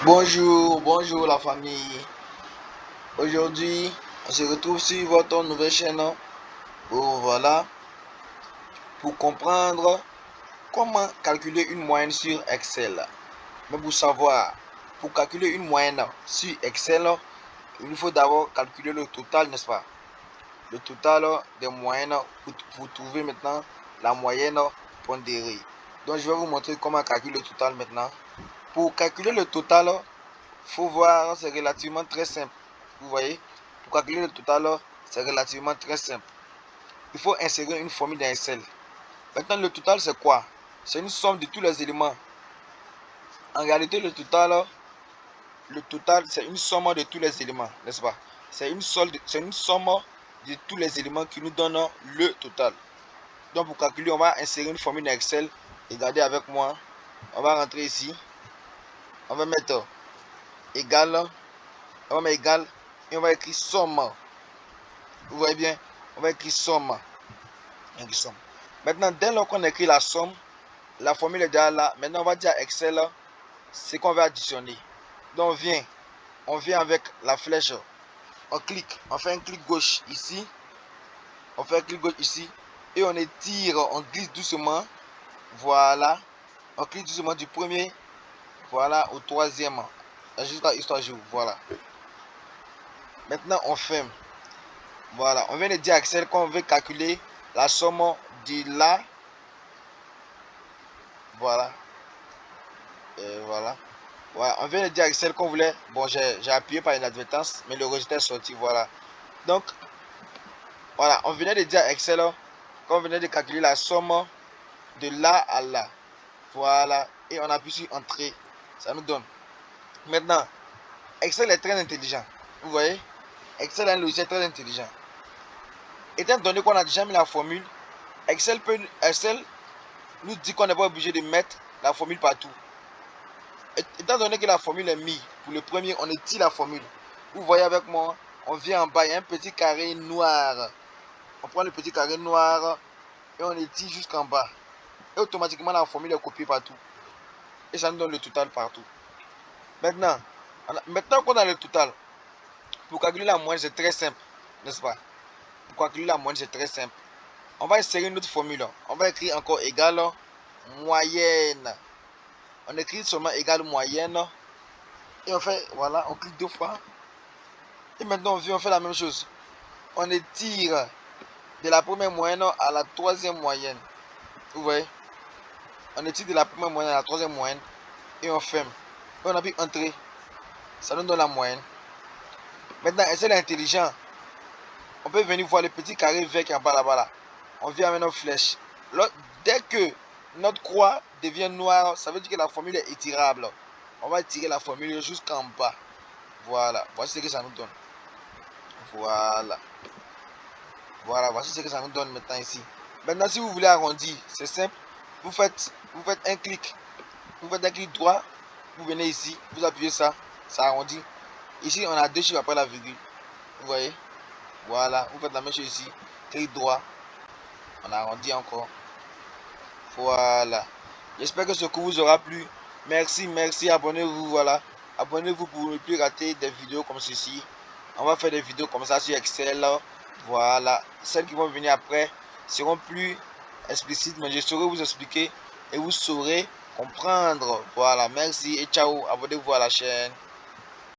Bonjour la famille. Aujourd'hui, on se retrouve sur votre nouvelle chaîne pour comprendre comment calculer une moyenne sur Excel. Mais pour savoir, pour calculer une moyenne sur Excel, il faut d'abord calculer le total, n'est-ce pas? Le total des moyennes pour trouver maintenant la moyenne pondérée. Donc je vais vous montrer comment calculer le total maintenant. Pour calculer le total, faut voir, c'est relativement très simple. Vous voyez, pour calculer le total, c'est relativement très simple. Il faut insérer une formule dans Excel. Maintenant, le total, c'est quoi? C'est une somme de tous les éléments. En réalité, le total, c'est une somme de tous les éléments, n'est-ce pas? C'est une somme de tous les éléments qui nous donnent le total. Donc, pour calculer, on va insérer une formule dans Excel. Regardez avec moi. On va rentrer ici. On va mettre égal. On va mettre égal et on va écrire somme. Vous voyez bien, on va écrire somme. Maintenant, dès lors qu'on écrit la somme, la formule est déjà là. Maintenant, on va dire à Excel ce qu'on va additionner. Donc, on vient avec la flèche. On clique, on fait un clic gauche ici. On fait un clic gauche ici. Et on étire, on glisse doucement. Voilà. On clique doucement du premier. Voilà, au troisième. Jusqu'à histoire jour. Voilà. Maintenant, on ferme. Voilà. On vient de dire à Excel qu'on veut calculer la somme de la. Voilà. Voilà. On vient de dire à Excel qu'on voulait. Bon, j'ai appuyé par inadvertance, mais le résultat est sorti. Voilà. Donc, voilà. On venait de dire à Excel qu'on venait de calculer la somme de là à là. Voilà. Et on appuie sur Entrée. Ça nous donne. Maintenant, Excel est très intelligent. Vous voyez? Excel est un logiciel très intelligent. Étant donné qu'on a déjà mis la formule, Excel nous dit qu'on n'est pas obligé de mettre la formule partout. Étant donné que la formule est mise, pour le premier, on étire la formule. Vous voyez avec moi, on vient en bas, il y a un petit carré noir. On prend le petit carré noir et on étire jusqu'en bas. Et automatiquement, la formule est copiée partout. Et ça nous donne le total partout. Maintenant qu'on a le total, pour calculer la moyenne, c'est très simple, n'est-ce pas? Pour calculer la moyenne, c'est très simple. On va insérer une autre formule. On va écrire encore égal moyenne. On écrit seulement égal moyenne. Et on fait, voilà, on clique 2 fois. Et maintenant, on fait la même chose. On étire de la première moyenne à la troisième moyenne. Vous voyez? On étire de la première moyenne à la troisième moyenne. Et on ferme. Et on appuie Entrée. Ça nous donne la moyenne. Maintenant, Excel est intelligent. On peut venir voir le petit carré vert qui est en bas là-bas. Là. On vient avec notre flèche. Dès que notre croix devient noire, ça veut dire que la formule est étirable. On va étirer la formule jusqu'en bas. Voilà. Voici ce que ça nous donne. Voilà. Voilà. Voici ce que ça nous donne maintenant ici. Maintenant, si vous voulez arrondir, c'est simple. Vous faites un clic. Vous faites un clic droit. Vous venez ici. Vous appuyez ça. Ça arrondit. Ici, on a 2 chiffres après la virgule. Vous voyez? Voilà. Vous faites la même chose ici. Clic droit. On arrondit encore. Voilà. J'espère que ce cours vous aura plu. Merci. Abonnez-vous. Voilà. Abonnez-vous pour ne plus rater des vidéos comme ceci. On va faire des vidéos comme ça sur Excel. Voilà. Celles qui vont venir après seront plus explicites, mais je saurai vous expliquer et vous saurez comprendre. Voilà. Merci et ciao. Abonnez-vous à la chaîne.